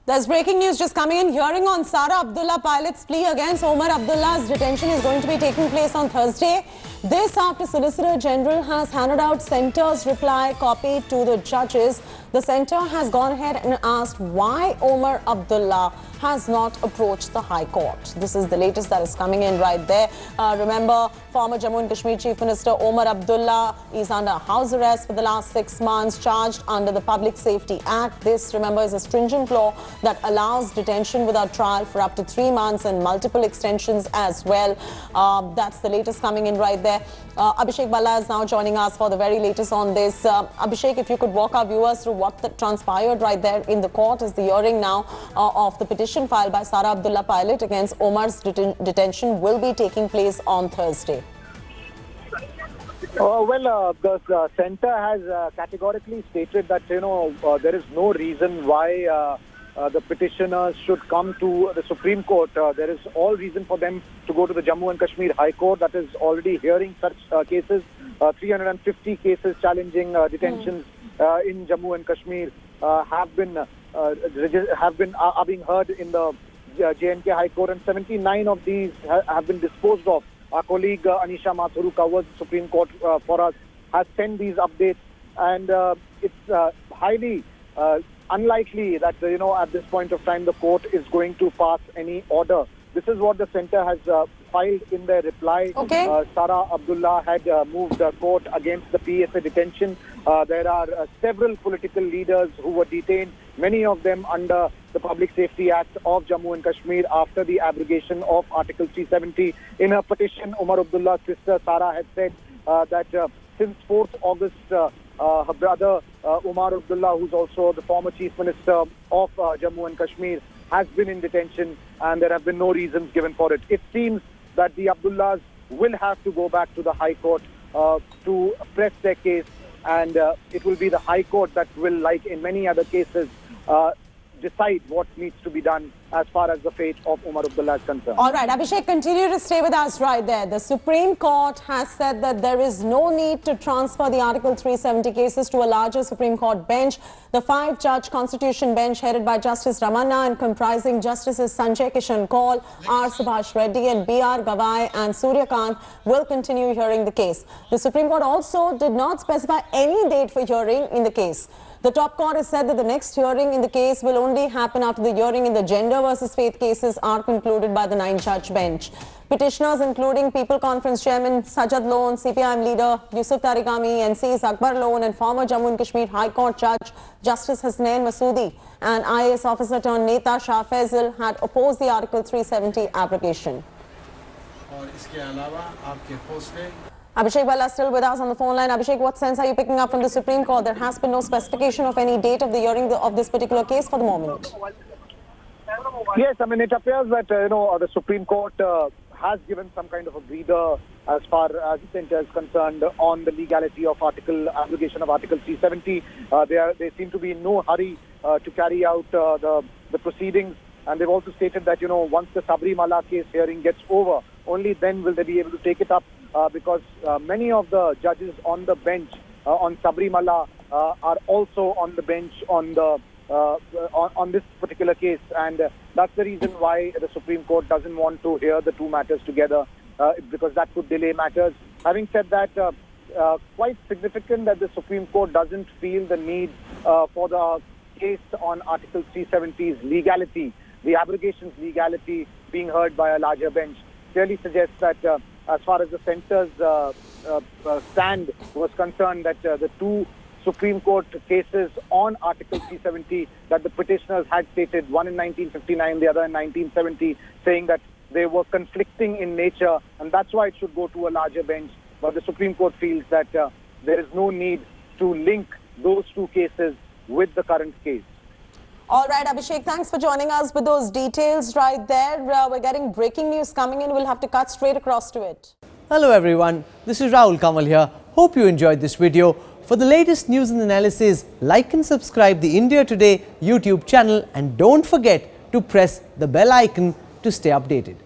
There's breaking news just coming in. Hearing on Sara Abdullah pilot's plea against Omar Abdullah's detention is going to be taking place on Thursday. This after Solicitor General has handed out Centre's reply copy to the judges. The Centre has gone ahead and asked why Omar Abdullah has not approached the High Court. This is the latest that is coming in right there. Remember, former Jammu and Kashmir Chief Minister Omar Abdullah is under house arrest for the last 6 months, charged under the Public Safety Act. This, remember, is a stringent law that allows detention without trial for up to 3 months and multiple extensions as well. That's the latest coming in right there. Abhishek Balla is now joining us for the very latest on this. Abhishek, if you could walk our viewers through what transpired right there in the court as the hearing now of the petition filed by Sara Abdullah pilot against Omar's detention will be taking place on Thursday. The Centre has categorically stated that there is no reason why the petitioners should come to the Supreme Court. There is all reason for them to go to the Jammu and Kashmir High Court that is already hearing such cases. 350 cases challenging detentions in Jammu and Kashmir are being heard in the J&K High Court, and 79 of these have been disposed of. Our colleague Anisha Mathur, who covers the Supreme Court for us, has sent these updates, and it's highly unlikely that at this point of time the court is going to pass any order. This is what the Centre has filed in their reply. Okay. Sara Abdullah had moved court against the PSA detention. There are several political leaders who were detained, many of them under the Public Safety Act of Jammu and Kashmir after the abrogation of Article 370. In her petition, Omar Abdullah's sister Sara had said that since 4th August, her brother Omar Abdullah, who's also the former Chief Minister of Jammu and Kashmir, has been in detention, and there have been no reasons given for it. It seems that the Abdullahs will have to go back to the High Court to press their case, and it will be the High Court that will, like in many other cases, decide what needs to be done as far as the fate of Omar Abdullah is concerned. All right, Abhishek, continue to stay with us right there. The Supreme Court has said that there is no need to transfer the Article 370 cases to a larger Supreme Court bench. The 5-judge Constitution bench headed by Justice Ramanna and comprising Justices Sanjay Kishan Kaul, R. Subhash Reddy and B.R. Gavai and Surya Kant will continue hearing the case. The Supreme Court also did not specify any date for hearing in the case. The top court has said that the next hearing in the case will only happen after the hearing in the gender versus faith cases are concluded by the 9-judge bench. Petitioners, including People Conference Chairman Sajad Lone, CPIM leader Yusuf Tariqami, NC's Akbar Lone, and former Jammu and Kashmir High Court Judge Justice Hasnain Masoodi and IAS officer turned Neta Shah Faisal had opposed the Article 370 abrogation. Abhishek Balla still with us on the phone line. Abhishek, what sense are you picking up from the Supreme Court? There has been no specification of any date of the hearing of this particular case for the moment. Yes, I mean, it appears that, the Supreme Court has given some kind of a breather as far as the Centre is concerned on the legality of abrogation of Article 370. They seem to be in no hurry to carry out the proceedings. And they've also stated that, once the Sabrimala case hearing gets over, only then will they be able to take it up. Because many of the judges on the bench on Sabrimala are also on the bench on this particular case, and that's the reason why the Supreme Court doesn't want to hear the two matters together, because that could delay matters. Having said that, quite significant that the Supreme Court doesn't feel the need for the case on Article 370's legality, the abrogation's legality, being heard by a larger bench. Clearly suggests that as far as the Centre's stand was concerned, that the two Supreme Court cases on Article 370 that the petitioners had stated, one in 1959, the other in 1970, saying that they were conflicting in nature, and that's why it should go to a larger bench. But the Supreme Court feels that there is no need to link those two cases with the current case. All right, Abhishek, thanks for joining us with those details right there. We're getting breaking news coming in. We'll have to cut straight across to it. Hello everyone, this is Rahul Kamal here. Hope you enjoyed this video. For the latest news and analysis, like and subscribe the India Today YouTube channel, and don't forget to press the bell icon to stay updated.